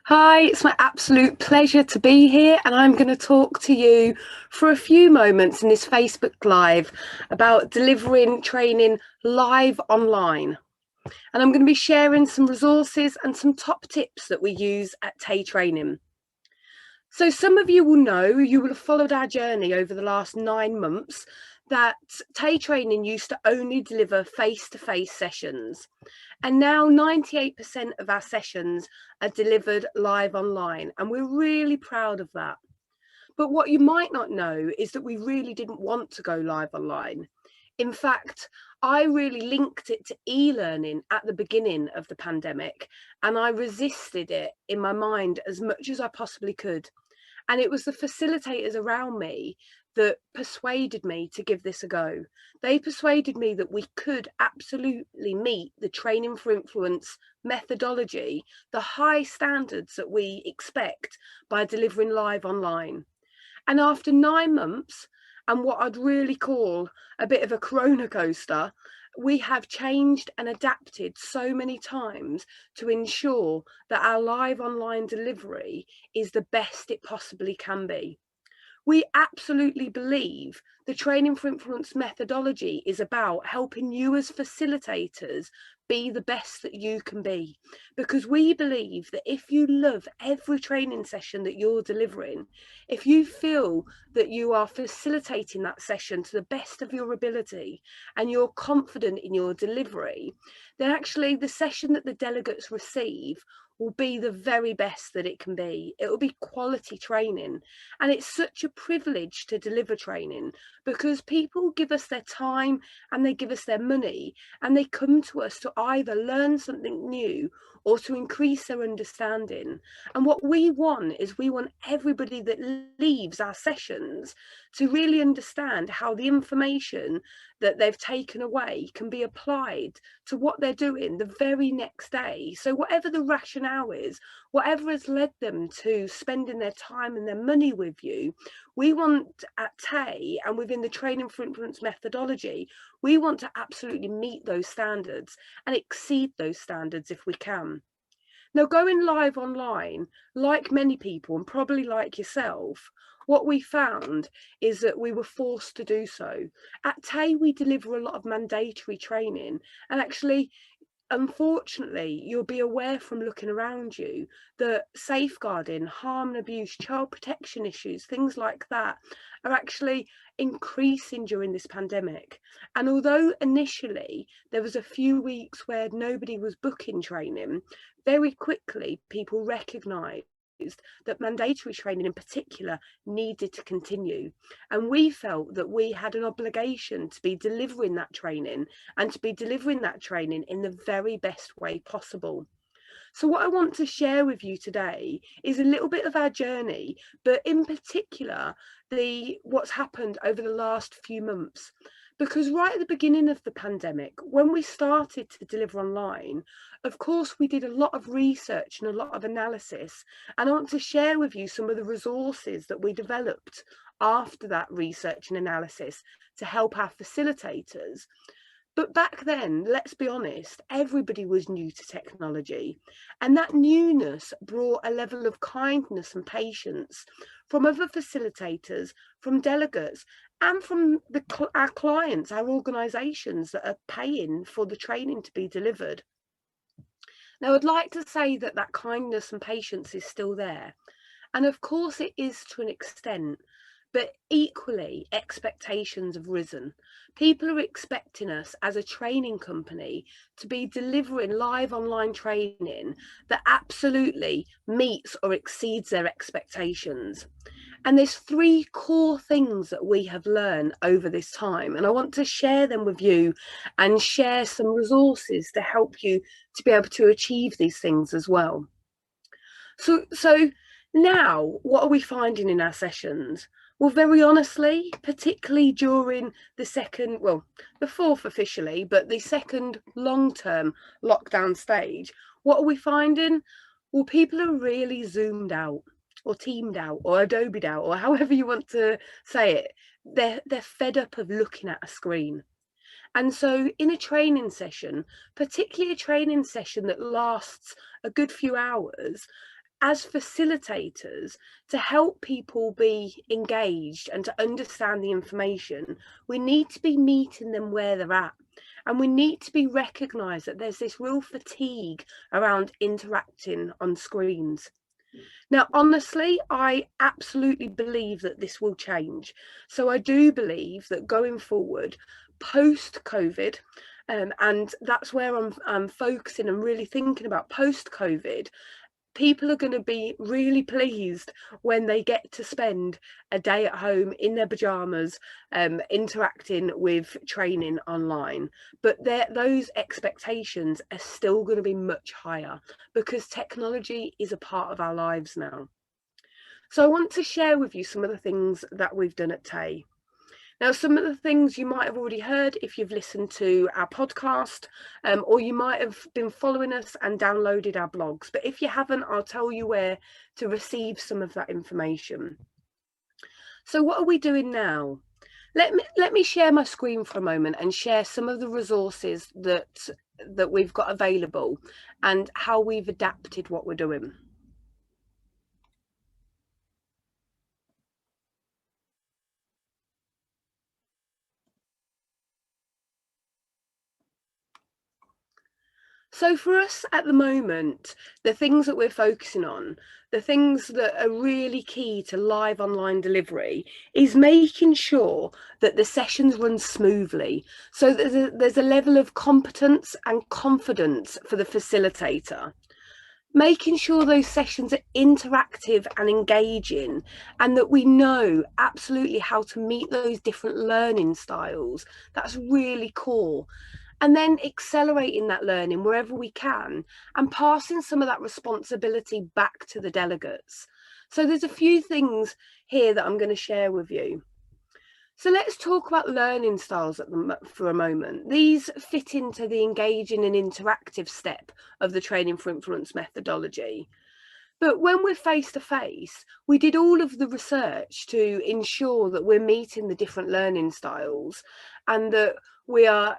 Hi, it's my absolute pleasure to be here, and I'm going to talk to you for a few moments in this Facebook Live about delivering training live online. And I'm going to be sharing some resources and some top tips that we use at Tay Training. So some of you will know, you will have followed our journey over the last 9 months, that Tay Training used to only deliver face-to-face sessions. And now 98% of our sessions are delivered live online, and we're really proud of that. But what you might not know is that we really didn't want to go live online. In fact, I really linked it to e-learning at the beginning of the pandemic, and I resisted it in my mind as much as I possibly could. And it was the facilitators around me that persuaded me to give this a go. They persuaded me that we could absolutely meet the training for influence methodology, the high standards that we expect by delivering live online. And after 9 months, and what I'd really call a bit of a corona coaster, we have changed and adapted so many times to ensure that our live online delivery is the best it possibly can be. We absolutely believe the training for influence methodology is about helping you as facilitators be the best that you can be, because we believe that if you love every training session that you're delivering, if you feel that you are facilitating that session to the best of your ability and you're confident in your delivery, then actually the session that the delegates receive will be the very best that it can be. It will be quality training. And it's such a privilege to deliver training because people give us their time and they give us their money, and they come to us to either learn something new or to increase their understanding. And what we want is we want everybody that leaves our sessions to really understand how the information that they've taken away can be applied to what they're doing the very next day. So whatever the rationale is, whatever has led them to spending their time and their money with you, we want at Tay and within the training for influence methodology, we want to absolutely meet those standards and exceed those standards if we can. Now, going live online, like many people and probably like yourself, what we found is that we were forced to do so. At Tay, we deliver a lot of mandatory training, and actually, unfortunately, you'll be aware from looking around you that safeguarding, harm and abuse, child protection issues, things like that are actually increasing during this pandemic. And although initially there was a few weeks where nobody was booking training, very quickly people recognised that mandatory training in particular needed to continue. And we felt that we had an obligation to be delivering that training and to be delivering that training in the very best way possible. So what I want to share with you today is a little bit of our journey, but in particular, what's happened over the last few months. Because right at the beginning of the pandemic, when we started to deliver online, of course, we did a lot of research and a lot of analysis. And I want to share with you some of the resources that we developed after that research and analysis to help our facilitators. But back then, let's be honest, everybody was new to technology. And that newness brought a level of kindness and patience from other facilitators, from delegates, and from our clients, our organisations that are paying for the training to be delivered. Now, I'd like to say that that kindness and patience is still there. And of course, it is to an extent. But equally, expectations have risen. People are expecting us as a training company to be delivering live online training that absolutely meets or exceeds their expectations. And there's three core things that we have learned over this time. And I want to share them with you and share some resources to help you to be able to achieve these things as well. So now, what are we finding in our sessions? Well, very honestly, particularly during the fourth officially, but the second long-term lockdown stage, what are we finding? Well, people are really zoomed out or teamed out or adobe'd out or however you want to say it. They're fed up of looking at a screen. And so in a training session, particularly a training session that lasts a good few hours, as facilitators, to help people be engaged and to understand the information, we need to be meeting them where they're at. And we need to be recognised that there's this real fatigue around interacting on screens. Now, honestly, I absolutely believe that this will change. So I do believe that going forward, post-COVID, and that's where I'm focusing and really thinking about post-COVID, people are going to be really pleased when they get to spend a day at home in their pajamas, interacting with training online. But those expectations are still going to be much higher because technology is a part of our lives now. So I want to share with you some of the things that we've done at Tay. Now, some of the things you might have already heard if you've listened to our podcast, or you might have been following us and downloaded our blogs. But if you haven't, I'll tell you where to receive some of that information. So what are we doing now? Let me share my screen for a moment and share some of the resources that we've got available and how we've adapted what we're doing. So for us at the moment, the things that we're focusing on, the things that are really key to live online delivery is making sure that the sessions run smoothly. So there's a level of competence and confidence for the facilitator. Making sure those sessions are interactive and engaging, and that we know absolutely how to meet those different learning styles. That's really core. And then accelerating that learning wherever we can and passing some of that responsibility back to the delegates. So there's a few things here that I'm going to share with you. So let's talk about learning styles for a moment. These fit into the engaging and interactive step of the Training for Influence methodology. But when we're face to face, we did all of the research to ensure that we're meeting the different learning styles and that we are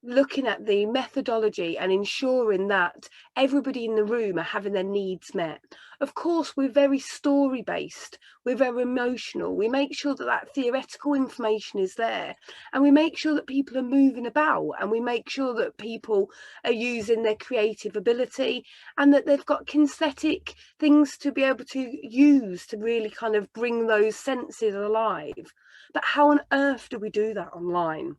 looking at the methodology and ensuring that everybody in the room are having their needs met. Of course, we're very story based, we're very emotional. We make sure that that theoretical information is there, and we make sure that people are moving about, and we make sure that people are using their creative ability and that they've got kinesthetic things to be able to use to really kind of bring those senses alive. But how on earth do we do that online?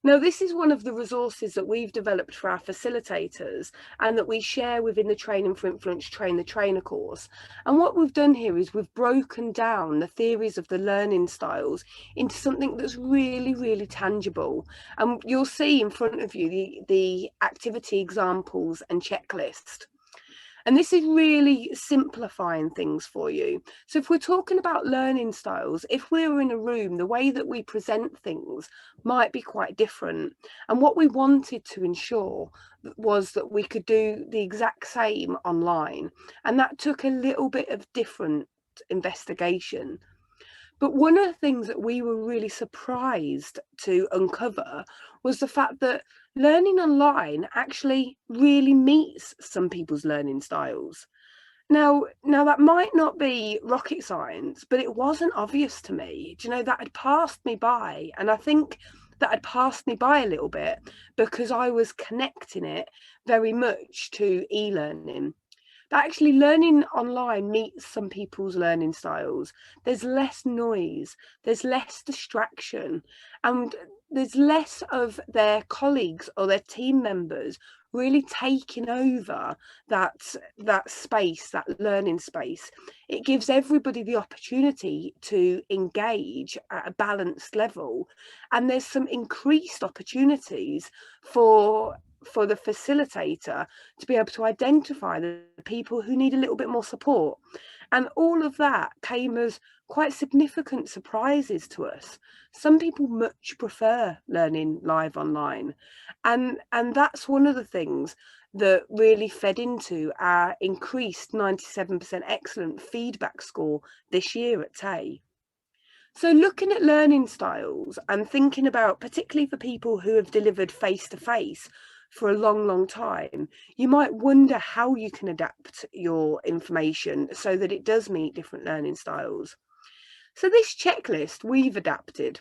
Now, this is one of the resources that we've developed for our facilitators and that we share within the Training for Influence Train the Trainer course. And what we've done here is we've broken down the theories of the learning styles into something that's really, really tangible. And you'll see in front of you the activity examples and checklist. And this is really simplifying things for you. So if we're talking about learning styles, if we're in a room, the way that we present things might be quite different. And what we wanted to ensure was that we could do the exact same online. And that took a little bit of different investigation. But one of the things that we were really surprised to uncover was the fact that learning online actually really meets some people's learning styles. Now that might not be rocket science, but it wasn't obvious to me. Do you know, that had passed me by, and I think that had passed me by a little bit because I was connecting it very much to e-learning. But actually learning online meets some people's learning styles. There's less noise, there's less distraction, and there's less of their colleagues or their team members really taking over that space, that learning space. It gives everybody the opportunity to engage at a balanced level, and there's some increased opportunities for the facilitator to be able to identify the people who need a little bit more support. And all of that came as quite significant surprises to us. Some people much prefer learning live online. And that's one of the things that really fed into our increased 97% excellent feedback score this year at Tay. So looking at learning styles and thinking about, particularly for people who have delivered face to face, for a long time, you might wonder how you can adapt your information so that it does meet different learning styles. So this checklist we've adapted.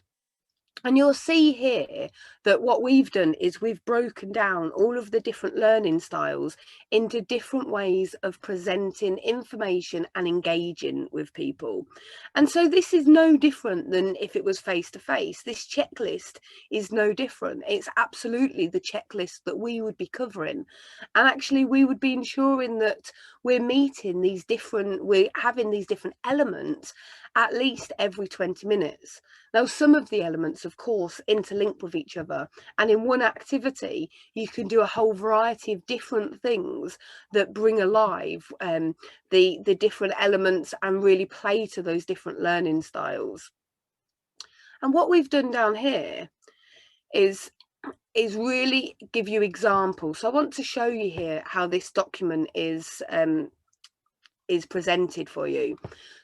And you'll see here that what we've done is we've broken down all of the different learning styles into different ways of presenting information and engaging with people. And so this is no different than if it was face to face. This checklist is no different. It's absolutely the checklist that we would be covering. And actually we would be ensuring that we're having these different elements at least every 20 minutes. Now, some of the elements, of course, interlink with each other. And in one activity, you can do a whole variety of different things that bring alive the different elements and really play to those different learning styles. And what we've done down here is really give you examples. So I want to show you here how this document is presented for you.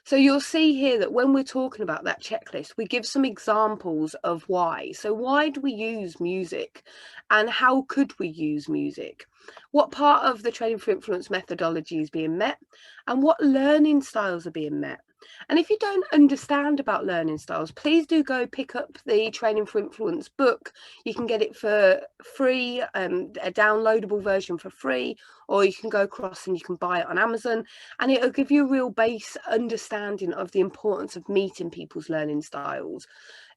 So you'll see here that when we're talking about that checklist, we give some examples of why. So why do we use music, and how could we use music? What part of the training for influence methodology is being met, and what learning styles are being met? And if you don't understand about learning styles, please do go pick up the Training for Influence book. You can get it for free, a downloadable version for free, or you can go across and you can buy it on Amazon, and it'll give you a real base understanding of the importance of meeting people's learning styles.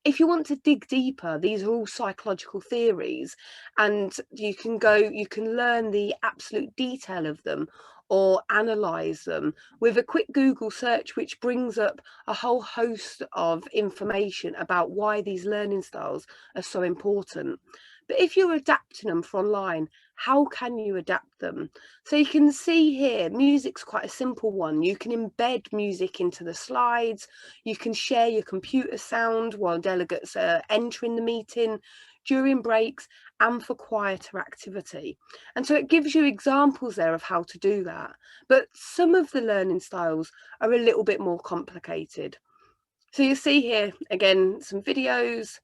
If you want to dig deeper, these are all psychological theories, and you can learn the absolute detail of them or analyze them with a quick Google search, which brings up a whole host of information about why these learning styles are so important. But if you're adapting them for online, how can you adapt them? So you can see here, music's quite a simple one. You can embed music into the slides. You can share your computer sound while delegates are entering the meeting, during breaks, and for quieter activity. And so it gives you examples there of how to do that. But some of the learning styles are a little bit more complicated. So you see here, again, some videos,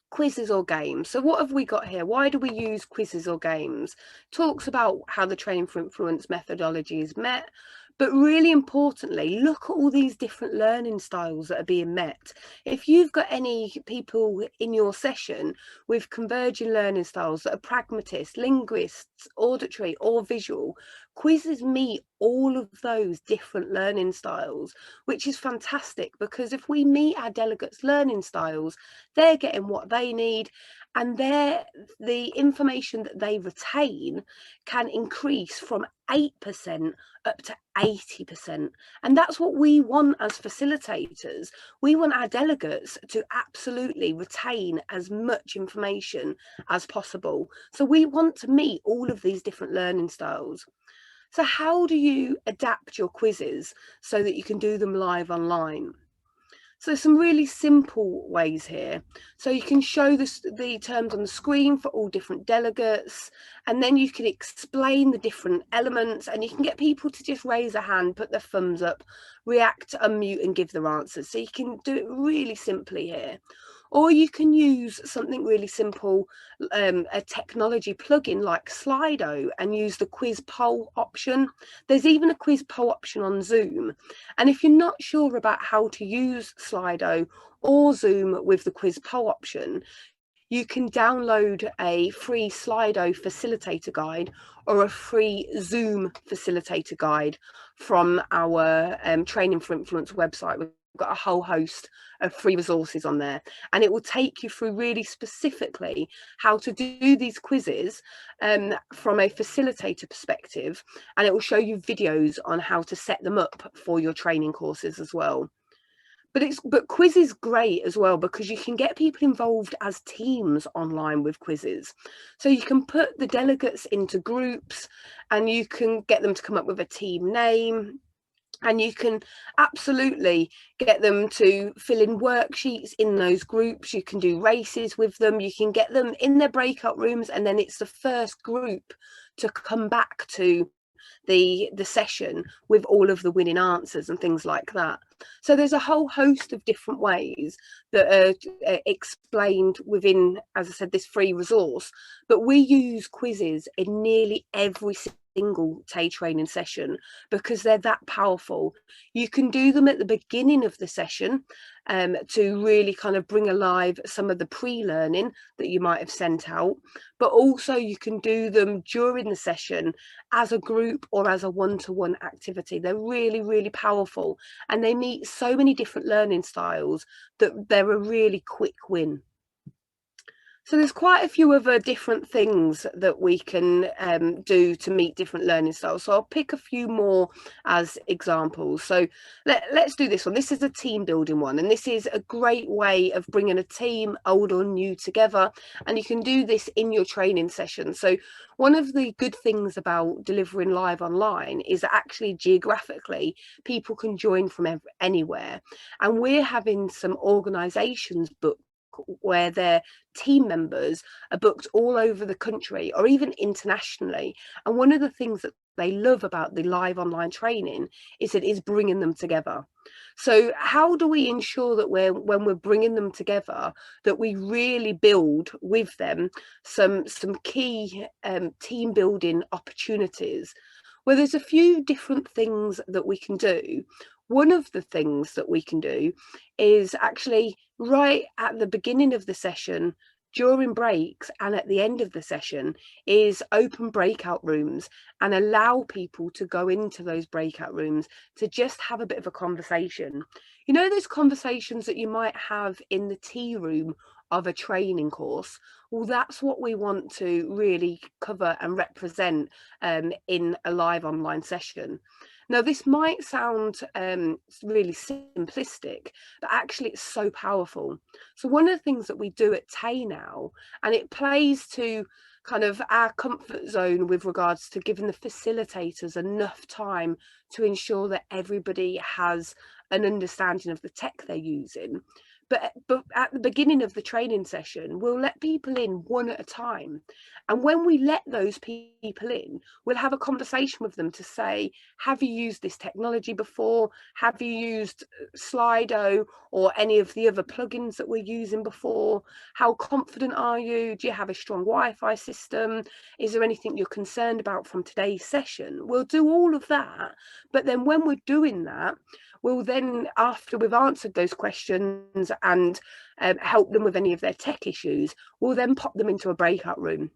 quizzes or games. So what have we got here? Why do we use quizzes or games? Talks about how the training for influence methodology is met, but really importantly, look at all these different learning styles that are being met. If you've got any people in your session with converging learning styles that are pragmatists, linguists, auditory or visual, quizzes meet all of those different learning styles, which is fantastic, because if we meet our delegates' learning styles, they're getting what they need, and the information that they retain can increase from 8% up to 80%. And that's what we want as facilitators. We want our delegates to absolutely retain as much information as possible. So we want to meet all of these different learning styles. So how do you adapt your quizzes so that you can do them live online? So some really simple ways here. So you can show the terms on the screen for all different delegates, and then you can explain the different elements, and you can get people to just raise a hand, put their thumbs up, react, unmute, and give their answers. So you can do it really simply here. Or you can use something really simple, a technology plugin like Slido, and use the quiz poll option. There's even a quiz poll option on Zoom. And if you're not sure about how to use Slido or Zoom with the quiz poll option, you can download a free Slido facilitator guide or a free Zoom facilitator guide from our Training for Influence website. We've got a whole host of free resources on there, and it will take you through really specifically how to do these quizzes from a facilitator perspective, and it will show you videos on how to set them up for your training courses as well. But quiz is great as well, because you can get people involved as teams online with quizzes. So you can put the delegates into groups, and you can get them to come up with a team name, and you can absolutely get them to fill in worksheets in those groups. You can do races with them. You can get them in their breakout rooms, and then it's the first group to come back to the session with all of the winning answers and things like that. So there's a whole host of different ways that are explained within, as I said, this free resource. But we use quizzes in nearly every single TAE training session because they're that powerful. You can do them at the beginning of the session to really kind of bring alive some of the pre-learning that you might have sent out, but also you can do them during the session as a group or as a one-to-one activity. They're really, really powerful, and they meet so many different learning styles that they're a really quick win. So there's quite a few other different things that we can do to meet different learning styles. So I'll pick a few more as examples. So let's do this one. This is a team building one, and this is a great way of bringing a team, old or new, together. And you can do this in your training session. So one of the good things about delivering live online is that actually geographically people can join from anywhere. And we're having some organisations booked where their team members are booked all over the country or even internationally. And one of the things that they love about the live online training is it is bringing them together. So how do we ensure that when we're bringing them together, that we really build with them some key team building opportunities? Well, there's a few different things that we can do. One of the things that we can do is actually right at the beginning of the session, during breaks and at the end of the session, is open breakout rooms and allow people to go into those breakout rooms to just have a bit of a conversation. You know, those conversations that you might have in the tea room of a training course? Well, that's what we want to really cover and represent in a live online session. Now, this might sound really simplistic, but actually it's so powerful. So one of the things that we do at TAE now, and it plays to kind of our comfort zone with regards to giving the facilitators enough time to ensure that everybody has an understanding of the tech they're using. But at the beginning of the training session, we'll let people in one at a time. And when we let those people in, we'll have a conversation with them to say, have you used this technology before? Have you used Slido or any of the other plugins that we're using before? How confident are you? Do you have a strong Wi-Fi system? Is there anything you're concerned about from today's session? We'll do all of that. But then when we're doing that, we'll then, after we've answered those questions and help them with any of their tech issues, we'll then pop them into a breakout room.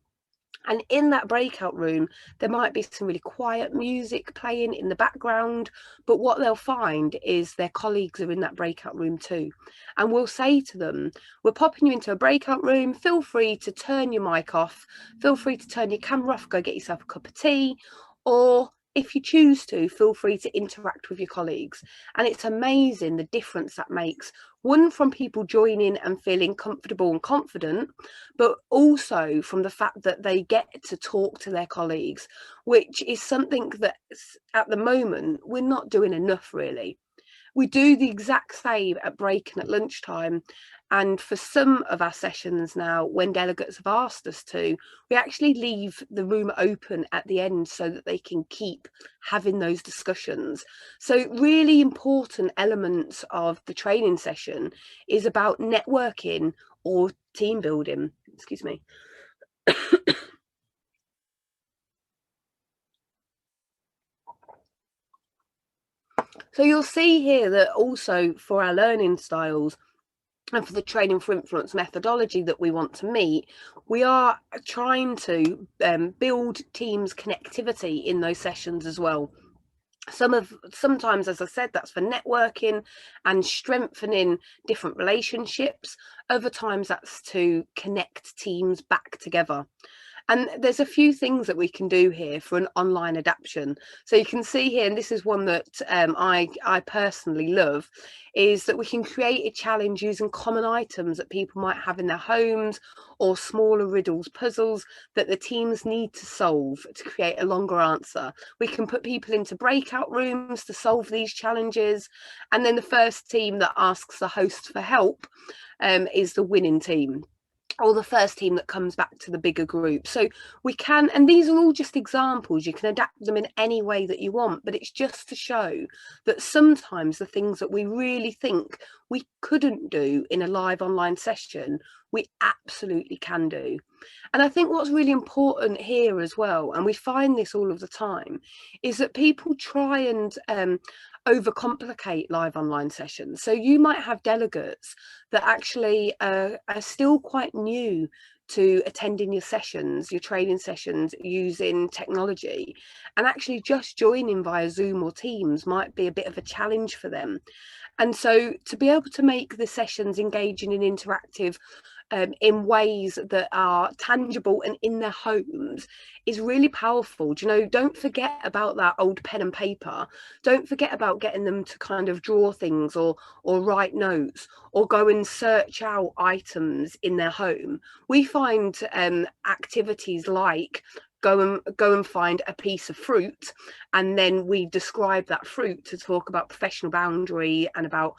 And in that breakout room, there might be some really quiet music playing in the background, but what they'll find is their colleagues are in that breakout room too. And we'll say to them, we're popping you into a breakout room, feel free to turn your mic off, feel free to turn your camera off, go get yourself a cup of tea, or if you choose to, feel free to interact with your colleagues. And it's amazing the difference that makes, one, from people joining and feeling comfortable and confident, but also from the fact that they get to talk to their colleagues, which is something that at the moment we're not doing enough really. We do the exact same at break and at lunchtime. And for some of our sessions now, when delegates have asked us to, we actually leave the room open at the end so that they can keep having those discussions. So really important elements of the training session is about networking or team building. Excuse me. So you'll see here that also for our learning styles and for the training for influence methodology that we want to meet, we are trying to build teams connectivity in those sessions as well. Sometimes, as I said, that's for networking and strengthening different relationships. Other times that's to connect teams back together. And there's a few things that we can do here for an online adaptation. So you can see here, and this is one that I personally love, is that we can create a challenge using common items that people might have in their homes or smaller riddles, puzzles that the teams need to solve to create a longer answer. We can put people into breakout rooms to solve these challenges. And then the first team that asks the host for help is the winning team. or the first team that comes back to the bigger group. So we can, and these are all just examples, you can adapt them in any way that you want, but it's just to show that sometimes the things that we really think we couldn't do in a live online session, we absolutely can do. And I think what's really important here as well, and we find this all of the time, is that people try and overcomplicate live online sessions. So you might have delegates that actually are still quite new to attending your sessions, your training sessions using technology, and actually just joining via Zoom or Teams might be a bit of a challenge for them. And so to be able to make the sessions engaging and interactive in ways that are tangible and in their homes is really powerful. Do you know, don't forget about that old pen and paper. Don't forget about getting them to kind of draw things or write notes or go and search out items in their home. We find activities like go and find a piece of fruit, and then we describe that fruit to talk about professional boundary and about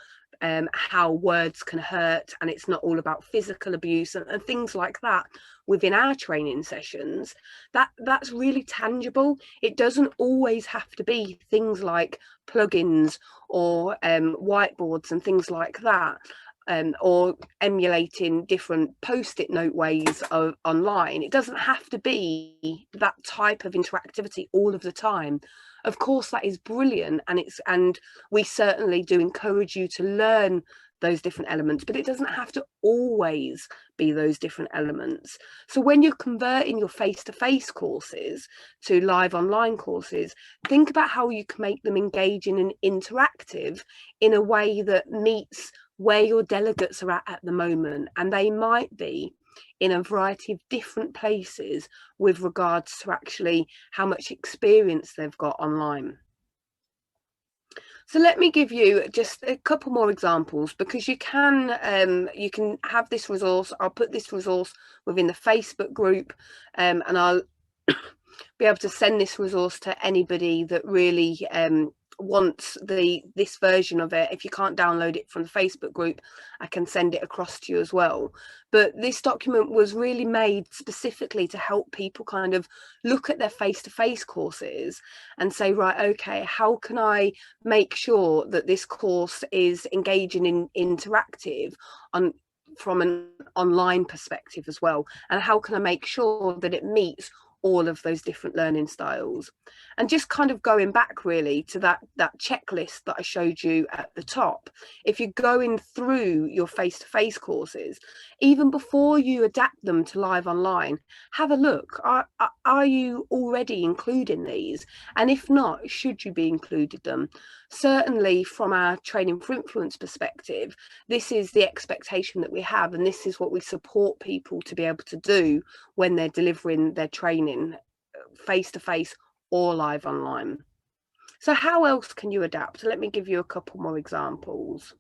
how words can hurt, and it's not all about physical abuse and things like that within our training sessions. That's really tangible. It doesn't always have to be things like plugins or whiteboards and things like that. Or emulating different post-it note ways of online. It doesn't have to be that type of interactivity all of the time. Of course, that is brilliant, and we certainly do encourage you to learn those different elements, but it doesn't have to always be those different elements. So when you're converting your face-to-face courses to live online courses, think about how you can make them engaging and interactive in a way that meets where your delegates are at the moment, and they might be in a variety of different places with regards to actually how much experience they've got online. So let me give you just a couple more examples, because you can have this resource. I'll put this resource within the Facebook group, and I'll be able to send this resource to anybody that really wants this version of it. If you can't download it from the Facebook group, I can send it across to you as well. But this document was really made specifically to help people kind of look at their face-to-face courses and say, right, okay, how can I make sure that this course is engaging in interactive from an online perspective as well, and how can I make sure that it meets all of those different learning styles. And just kind of going back really to that checklist that I showed you at the top, if you're going through your face-to-face courses, even before you adapt them to live online, have a look. Are you already including these? And if not, should you be including them? Certainly from our training for influence perspective, this is the expectation that we have, and this is what we support people to be able to do when they're delivering their training face-to-face or live online. So how else can you adapt? Let me give you a couple more examples.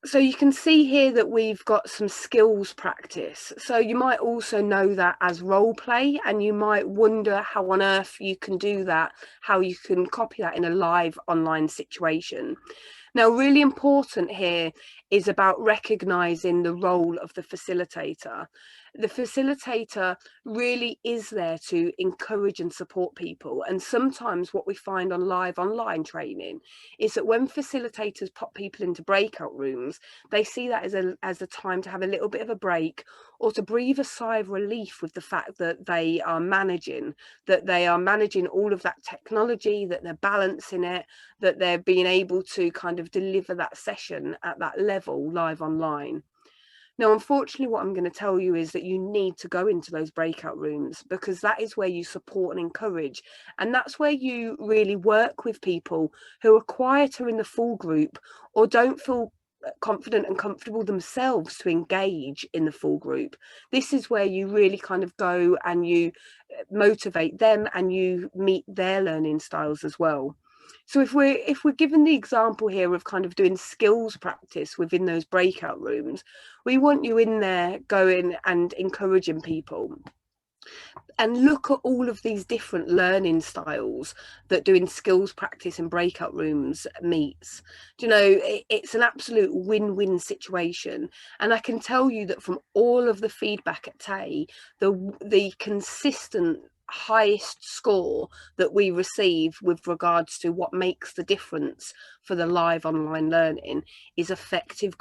So you can see here that we've got some skills practice. So you might also know that as role play, and you might wonder how on earth you can do that, how you can copy that in a live online situation. Now, really important here is about recognizing the role of the facilitator. The facilitator really is there to encourage and support people. And sometimes what we find on live online training is that when facilitators pop people into breakout rooms, they see that as a time to have a little bit of a break, or to breathe a sigh of relief with the fact that they are managing all of that technology, that they're balancing it, that they're being able to kind of deliver that session at that level live online. Now, unfortunately, what I'm going to tell you is that you need to go into those breakout rooms, because that is where you support and encourage. And that's where you really work with people who are quieter in the full group, or don't feel confident and comfortable themselves to engage in the full group. This is where you really kind of go and you motivate them and you meet their learning styles as well. So if we're given the example here of kind of doing skills practice within those breakout rooms, we want you in there going and encouraging people. And look at all of these different learning styles that doing skills practice in breakout rooms meets. Do you know, it's an absolute win-win situation. And I can tell you that from all of the feedback at TAE, the consistent highest score that we receive with regards to what makes the difference for the live online learning is effective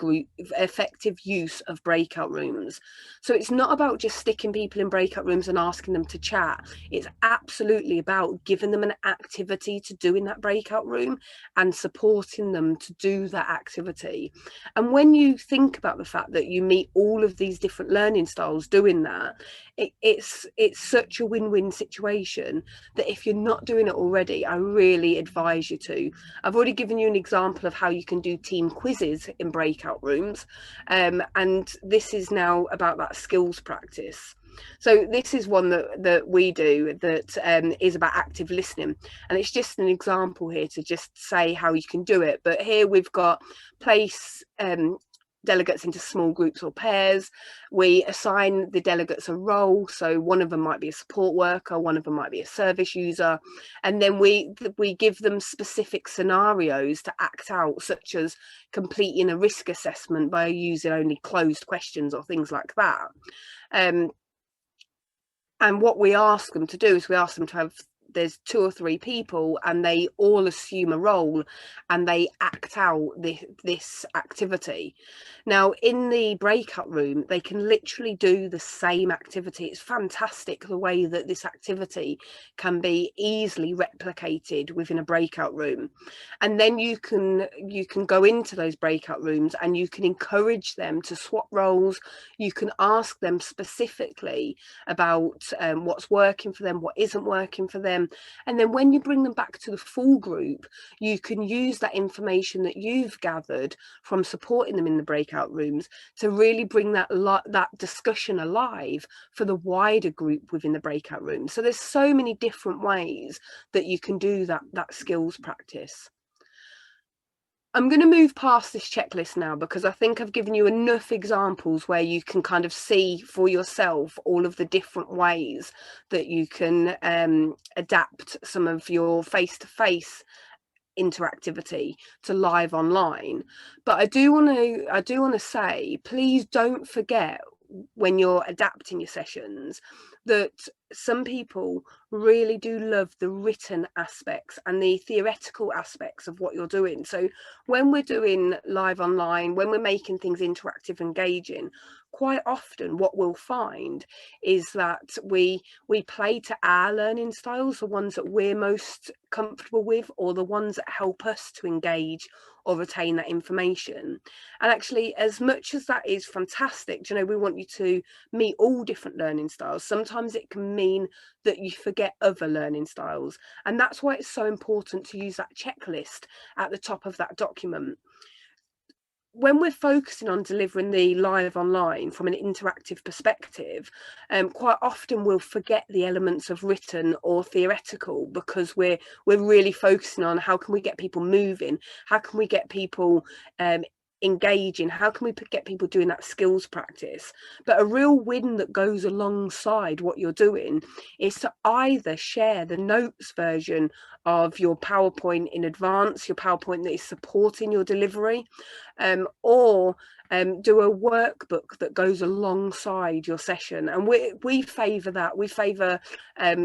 use of breakout rooms. So it's not about just sticking people in breakout rooms and asking them to chat. It's absolutely about giving them an activity to do in that breakout room and supporting them to do that activity. And when you think about the fact that you meet all of these different learning styles doing that, it's such a win-win situation that if you're not doing it already, I really advise you to. I've already given you an example of how you can do team quizzes in breakout rooms, and this is now about that skills practice. So this is one that we do that is about active listening, and it's just an example here to just say how you can do it. But here we've got place delegates into small groups or pairs. We assign the delegates a role, so one of them might be a support worker, one of them might be a service user, and then we give them specific scenarios to act out, such as completing a risk assessment by using only closed questions or things like that. And what we ask them to do is we ask them to have, there's 2 or 3 people and they all assume a role and they act out this activity. Now in the breakout room they can literally do the same activity. It's fantastic the way that this activity can be easily replicated within a breakout room, and then you can go into those breakout rooms and you can encourage them to swap roles. You can ask them specifically about what's working for them, what isn't working for them, and then when you bring them back to the full group, you can use that information that you've gathered from supporting them in the breakout rooms to really bring that discussion alive for the wider group within the breakout room. So there's so many different ways that you can do that skills practice. I'm going to move past this checklist now because I think I've given you enough examples where you can kind of see for yourself all of the different ways that you can adapt some of your face-to-face interactivity to live online. But I do want to say, please don't forget when you're adapting your sessions that some people really do love the written aspects and the theoretical aspects of what you're doing. So when we're doing live online, when we're making things interactive, engaging, quite often what we'll find is that we play to our learning styles, the ones that we're most comfortable with, or the ones that help us to engage or retain that information. And actually, as much as that is fantastic, you know, we want you to meet all different learning styles. Sometimes it can mean that you forget other learning styles, and that's why it's so important to use that checklist at the top of that document. When we're focusing on delivering the live online from an interactive perspective, quite often we'll forget the elements of written or theoretical because we're really focusing on how can we get people moving, how can we get people engaging, how can we get people doing that skills practice. But a real win that goes alongside what you're doing is to either share the notes version of your PowerPoint in advance, your PowerPoint that is supporting your delivery, or do a workbook that goes alongside your session. And we favour that. We favour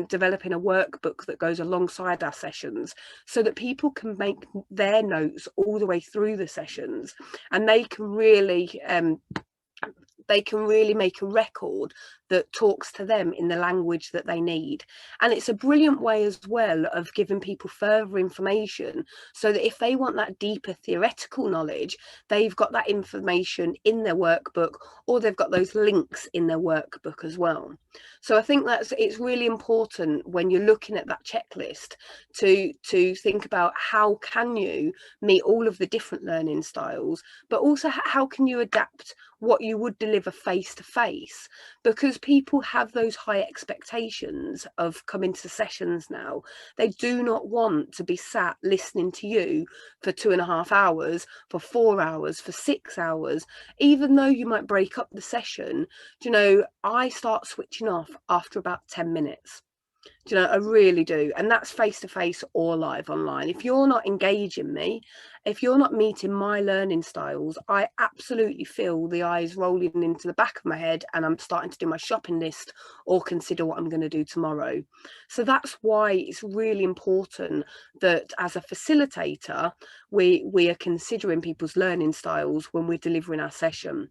developing a workbook that goes alongside our sessions so that people can make their notes all the way through the sessions, and they can really make a record that talks to them in the language that they need. And it's a brilliant way as well of giving people further information so that if they want that deeper theoretical knowledge, they've got that information in their workbook, or they've got those links in their workbook as well. So I think it's really important when you're looking at that checklist to think about how can you meet all of the different learning styles, but also how can you adapt what you would deliver face to face, because people have those high expectations of coming to sessions now. They do not want to be sat listening to you for 2.5 hours, for 4 hours, for 6 hours, even though you might break up the session. Do you know, I start switching off after about 10 minutes. Do you know, I really do. And that's face to face or live online. If you're not engaging me, if you're not meeting my learning styles, I absolutely feel the eyes rolling into the back of my head and I'm starting to do my shopping list or consider what I'm going to do tomorrow. So that's why it's really important that as a facilitator, we are considering people's learning styles when we're delivering our session.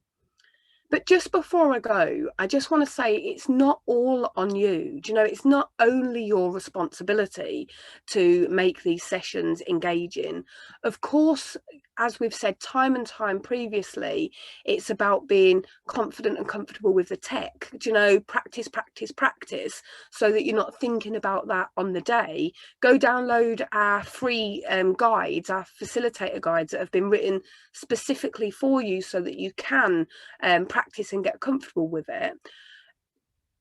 But just before I go, I just want to say it's not all on you. Do you know, it's not only your responsibility to make these sessions engaging. Of course, as we've said time and time previously, it's about being confident and comfortable with the tech. Do you know, practice, practice, practice, so that you're not thinking about that on the day. Go download our free guides, our facilitator guides that have been written specifically for you so that you can practice and get comfortable with it.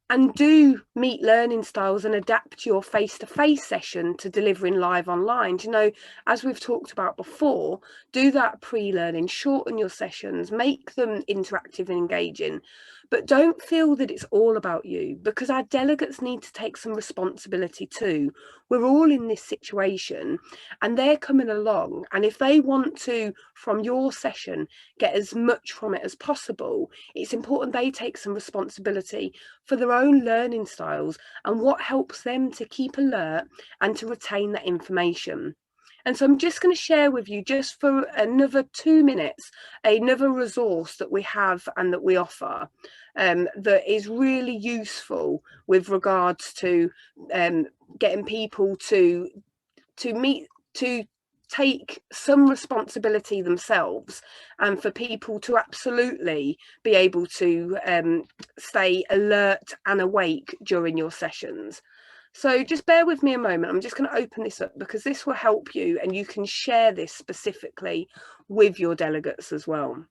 And do meet learning styles and adapt your face-to-face session to delivering live online. You know, as we've talked about before, do that pre-learning, shorten your sessions, make them interactive and engaging. But don't feel that it's all about you, because our delegates need to take some responsibility too. We're all in this situation and they're coming along. And if they want to, from your session, get as much from it as possible, it's important they take some responsibility for their own learning styles and what helps them to keep alert and to retain that information. And so I'm just going to share with you, just for another 2 minutes, another resource that we have and that we offer that is really useful with regards to getting people to take some responsibility themselves, and for people to absolutely be able to stay alert and awake during your sessions. So just bear with me a moment. I'm just going to open this up because this will help you and you can share this specifically with your delegates as well.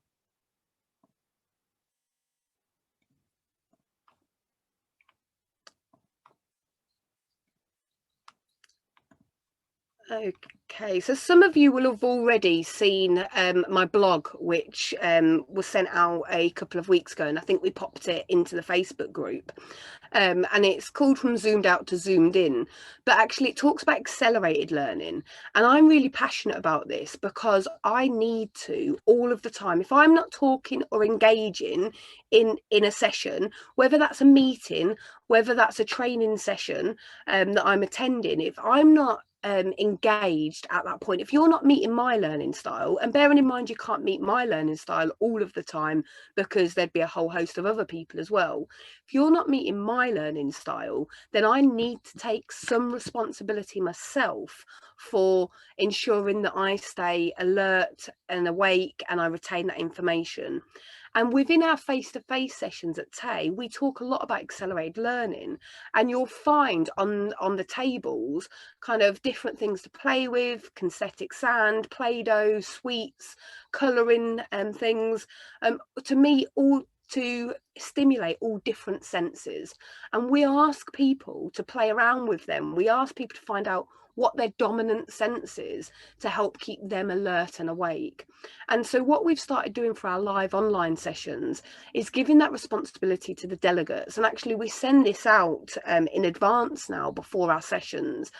Okay, so some of you will have already seen my blog, which was sent out a couple of weeks ago, and I think we popped it into the Facebook group. And it's called From Zoomed Out to Zoomed In, but actually it talks about accelerated learning. And I'm really passionate about this because I need to, all of the time, if I'm not talking or engaging in a session, whether that's a meeting, whether that's a training session that I'm attending, if I'm not engaged at that point, if you're not meeting my learning style, and bearing in mind you can't meet my learning style all of the time because there'd be a whole host of other people as well, if you're not meeting my learning style, then I need to take some responsibility myself for ensuring that I stay alert and awake and I retain that information. And within our face-to-face sessions at TAE, we talk a lot about accelerated learning, and you'll find on the tables kind of different things to play with: synthetic sand, Play-Doh, sweets, colouring and things, to me, all to stimulate all different senses. And we ask people to play around with them. We ask people to find out what their dominant sense is to help keep them alert and awake. And so what we've started doing for our live online sessions is giving that responsibility to the delegates. And actually we send this out in advance now before our sessions.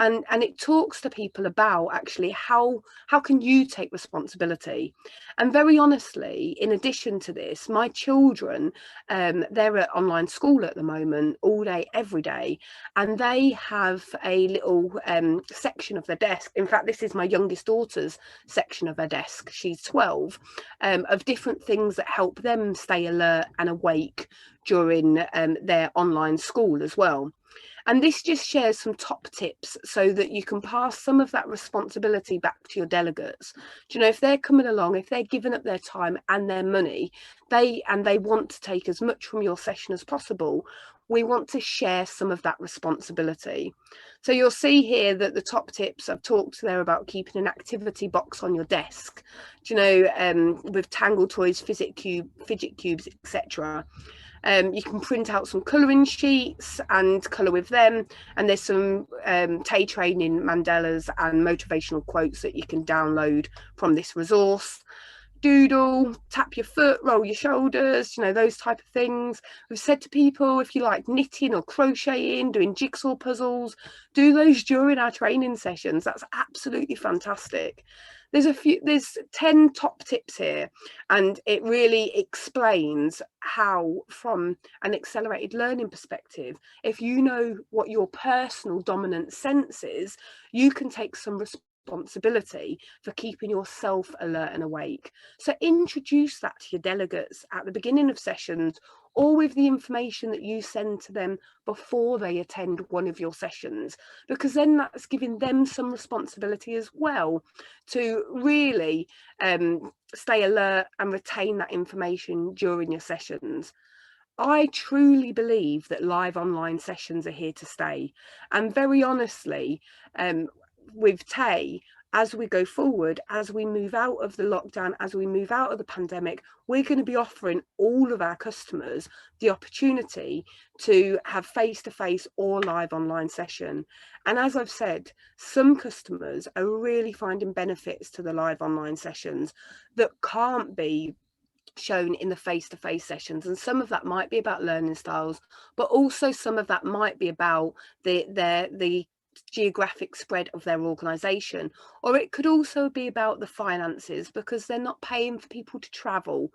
And it talks to people about actually how can you take responsibility. And very honestly, in addition to this, my children, they're at online school at the moment, all day, every day, and they have a little section of their desk. In fact, this is my youngest daughter's section of her desk. She's 12, of different things that help them stay alert and awake during their online school as well. And this just shares some top tips so that you can pass some of that responsibility back to your delegates. Do you know, if they're coming along, if they're giving up their time and their money, they want to take as much from your session as possible, we want to share some of that responsibility. So you'll see here that the top tips I've talked there about keeping an activity box on your desk, do you know, with Tangle toys, fidget cubes, etc. You can print out some colouring sheets and colour with them, and there's some Tay training mandalas and motivational quotes that you can download from this resource. Doodle, tap your foot, roll your shoulders, you know, those type of things. We've said to people, if you like knitting or crocheting, doing jigsaw puzzles, do those during our training sessions. That's absolutely fantastic. There's 10 top tips here, and it really explains how, from an accelerated learning perspective, if you know what your personal dominant sense is, you can take some responsibility for keeping yourself alert and awake. So introduce that to your delegates at the beginning of sessions, or with the information that you send to them before they attend one of your sessions, because then that's giving them some responsibility as well to really stay alert and retain that information during your sessions. I truly believe that live online sessions are here to stay. And very honestly, with Tay, as we go forward, as we move out of the lockdown, as we move out of the pandemic, we're going to be offering all of our customers the opportunity to have face-to-face or live online session. And as I've said, some customers are really finding benefits to the live online sessions that can't be shown in the face-to-face sessions, and some of that might be about learning styles, but also some of that might be about the geographic spread of their organization, or it could also be about the finances, because they're not paying for people to travel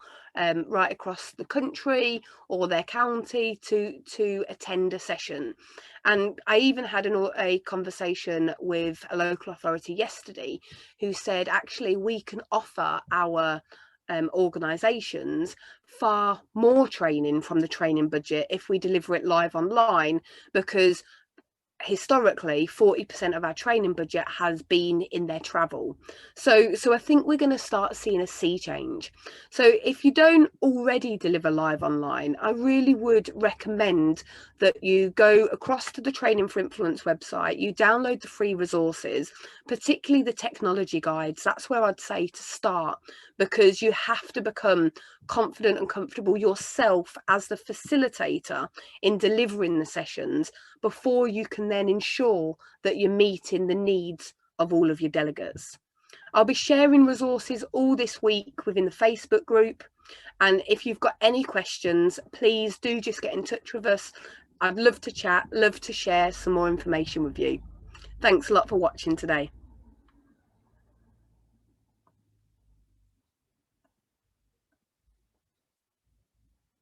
right across the country or their county to attend a session. And I even had a conversation with a local authority yesterday who said, actually, we can offer our organisations far more training from the training budget if we deliver it live online, because historically 40% of our training budget has been in their travel. So I think we're going to start seeing a sea change. So if you don't already deliver live online, I really would recommend that you go across to the Training for Influence website, you download the free resources, particularly the technology guides. That's where I'd say to start, because you have to become confident and comfortable yourself as the facilitator in delivering the sessions before you can then ensure that you're meeting the needs of all of your delegates. I'll be sharing resources all this week within the Facebook group, and if you've got any questions, please do just get in touch with us. I'd love to chat, love to share some more information with you. Thanks a lot for watching today.